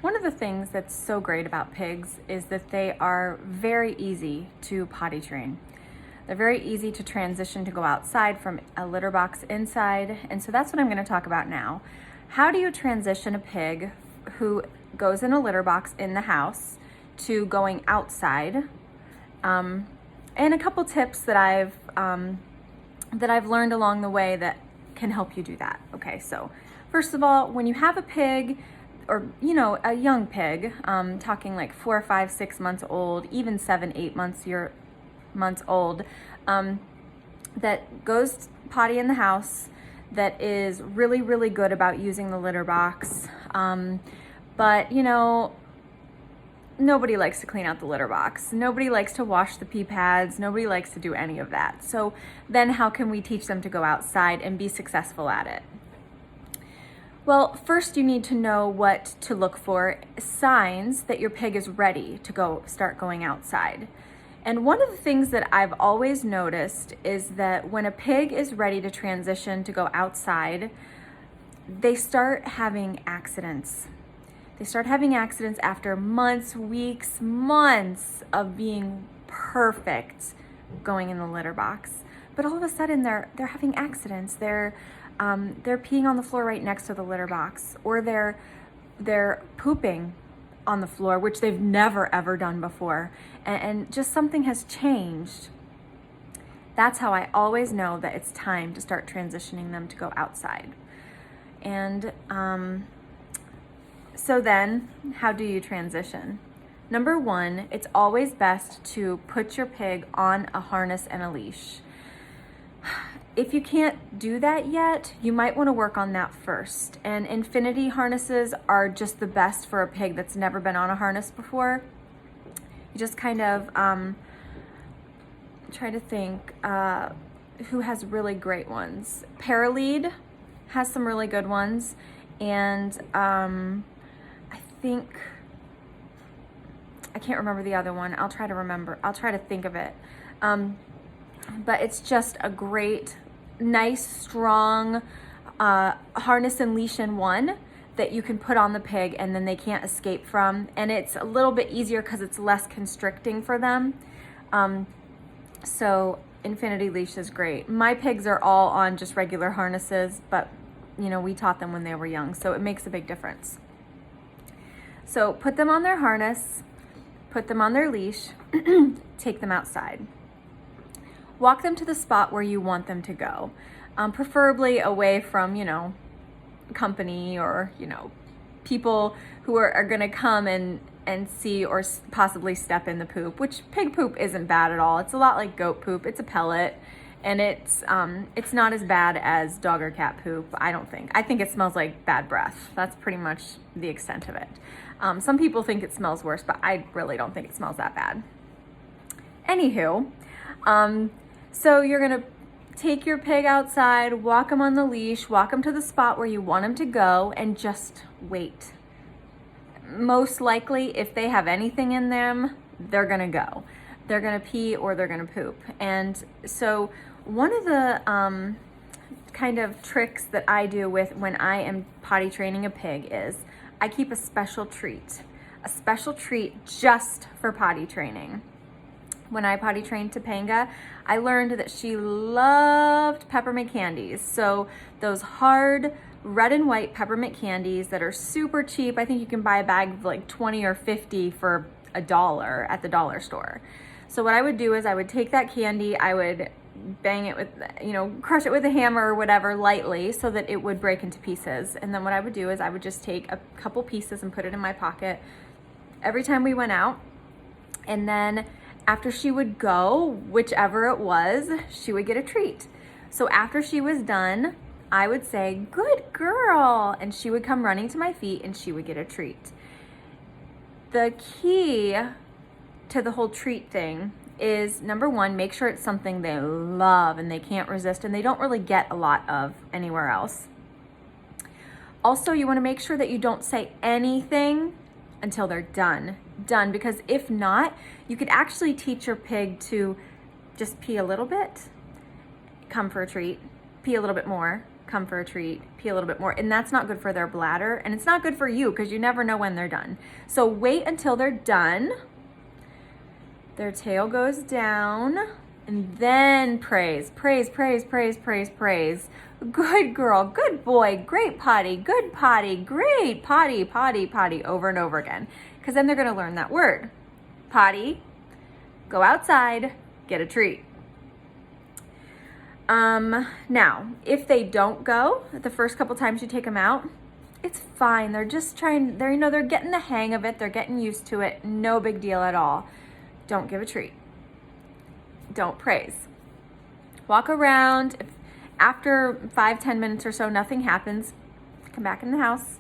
One of the things that's so great about pigs is that they are very easy to potty train. They're very easy to transition to go outside from a litter box inside. And so that's what I'm going to talk about now. How do you transition a pig who goes in a litter box in the house to going outside? And a couple tips that I've learned along the way that can help you do that. Okay, so first of all, when you have a pig, or a young pig, talking like 4, 5, 6 months old, even 7, 8 months old, that goes potty in the house, that is really, really good about using the litter box, but nobody likes to clean out the litter box. Nobody likes to wash the pee pads. Nobody likes to do any of that. So then how can we teach them to go outside and be successful at it? Well, first you need to know what to look for, signs that your pig is ready to start going outside. And one of the things that I've always noticed is that when a pig is ready to transition to go outside, they start having accidents. They start having accidents after months, weeks, months of being perfect going in the litter box. But all of a sudden they're having accidents. They're peeing on the floor right next to the litter box, or they're pooping on the floor, which they've never ever done before, and just something has changed. That's how I always know that it's time to start transitioning them to go outside. And so then, how do you transition? Number one, it's always best to put your pig on a harness and a leash. If you can't do that yet, you might want to work on that first. And infinity harnesses are just the best for a pig that's never been on a harness before. You just kind of try to think who has really great ones. Paralead has some really good ones, and I can't remember the other one. I'll try to think of it. But it's just a great, nice, strong harness and leash in one that you can put on the pig and then they can't escape from. And it's a little bit easier because it's less constricting for them. So infinity leash is great. My pigs are all on just regular harnesses, but we taught them when they were young, so it makes a big difference. So put them on their harness, put them on their leash, take them outside. Walk them to the spot where you want them to go, preferably away from, company or, people who are going to come and see or possibly step in the poop, which pig poop isn't bad at all. It's a lot like goat poop. It's a pellet, and it's not as bad as dog or cat poop, I don't think. I think it smells like bad breath. That's pretty much the extent of it. Some people think it smells worse, but I really don't think it smells that bad. Anywho, so you're gonna take your pig outside, walk him on the leash, walk him to the spot where you want him to go, and just wait. Most likely, if they have anything in them, they're gonna go. They're gonna pee or they're gonna poop. And so one of the kind of tricks that I do when I am potty training a pig is I keep a special treat just for potty training. When I potty trained Topanga, I learned that she loved peppermint candies. So those hard red and white peppermint candies that are super cheap. I think you can buy a bag of like 20 or 50 for $1 at the dollar store. So what I would do is I would take that candy, I would bang it with, crush it with a hammer or whatever lightly so that it would break into pieces. And then what I would do is I would just take a couple pieces and put it in my pocket every time we went out. And then after she would go, whichever it was, she would get a treat. So after she was done, I would say, "Good girl," and she would come running to my feet and she would get a treat. The key to the whole treat thing is, number one, make sure it's something they love and they can't resist and they don't really get a lot of anywhere else. Also, you want to make sure that you don't say anything until they're done, because if not, you could actually teach your pig to just pee a little bit, come for a treat, pee a little bit more, come for a treat, pee a little bit more, and that's not good for their bladder, and it's not good for you because you never know when they're done. So wait until they're done. Their tail goes down, and then praise, praise, praise, praise, praise, praise. Good girl, good boy, great potty, good potty, great potty, potty, potty, over and over again. Because then they're gonna learn that word. Potty, go outside, get a treat. Now, if they don't go the first couple times you take them out, it's fine. They're just trying, they're getting the hang of it. They're getting used to it. No big deal at all. Don't give a treat. Don't praise. Walk around. If after 5-10 minutes or so, nothing happens, come back in the house.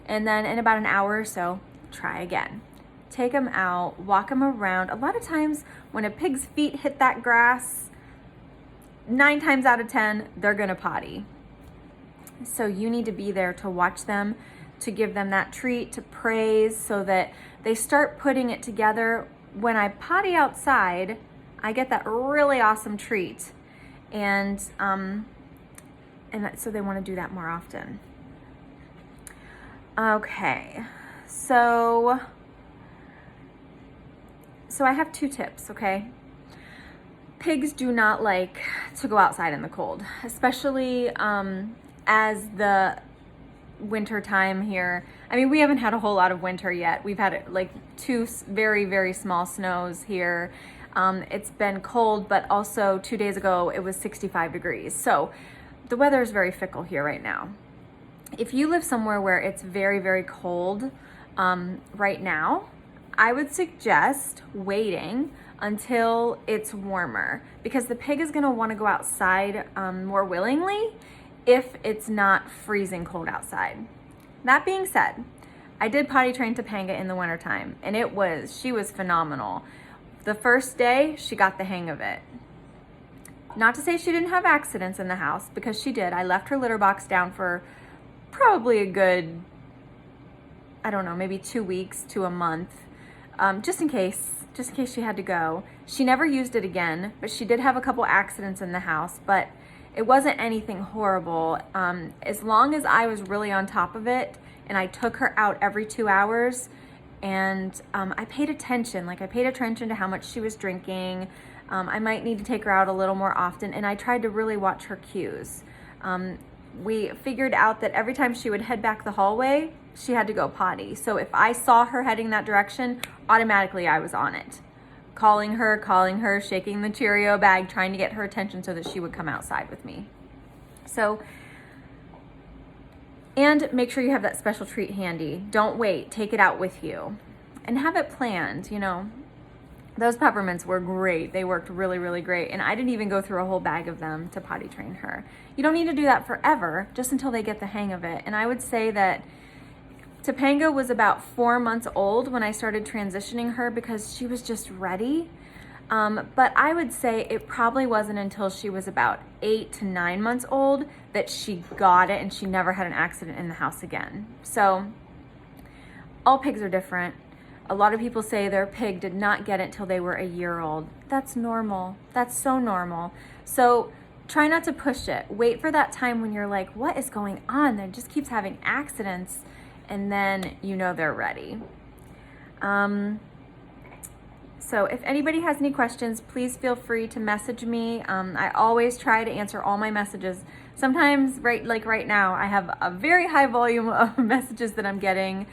And then in about an hour or so, try again. Take them out, walk them around. A lot of times when a pig's feet hit that grass, 9 times out of 10, they're gonna potty. So you need to be there to watch them, to give them that treat, to praise, so that they start putting it together. When I potty outside, I get that really awesome treat. And so they wanna do that more often. Okay, so I have 2 tips, okay? Pigs do not like to go outside in the cold, especially as the winter time here. I mean, we haven't had a whole lot of winter yet. We've had like 2 very, very small snows here. It's been cold, but also 2 days ago it was 65 degrees. So the weather is very fickle here right now. If you live somewhere where it's very, very cold right now, I would suggest waiting until it's warmer, because the pig is going to want to go outside more willingly if it's not freezing cold outside. That being said, I did potty train Topanga in the wintertime, and she was phenomenal. The first day, she got the hang of it. Not to say she didn't have accidents in the house, because she did. I left her litter box down for probably a good, I don't know, maybe 2 weeks to a month, just in case she had to go. She never used it again, but she did have a couple accidents in the house, but it wasn't anything horrible. As long as I was really on top of it, and I took her out every 2 hours, and I paid attention to how much she was drinking. I might need to take her out a little more often, and I tried to really watch her cues. We figured out that every time she would head back the hallway, she had to go potty. So if I saw her heading that direction, automatically I was on it. Calling her, shaking the Cheerio bag, trying to get her attention so that she would come outside with me. So, and make sure you have that special treat handy. Don't wait, take it out with you. And have it planned, Those peppermints were great. They worked really, really great. And I didn't even go through a whole bag of them to potty train her. You don't need to do that forever, just until they get the hang of it. And I would say that Topanga was about 4 months old when I started transitioning her, because she was just ready. But I would say it probably wasn't until she was about 8 to 9 months old that she got it, and she never had an accident in the house again. So all pigs are different. A lot of people say their pig did not get it till they were a year old. That's normal. That's so normal. So try not to push it. Wait for that time when you're like, what is going on? They just keeps having accidents, and then they're ready. So if anybody has any questions, please feel free to message me. I always try to answer all my messages. Sometimes, right now, I have a very high volume of messages that I'm getting,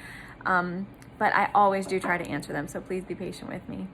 but I always do try to answer them, so please be patient with me.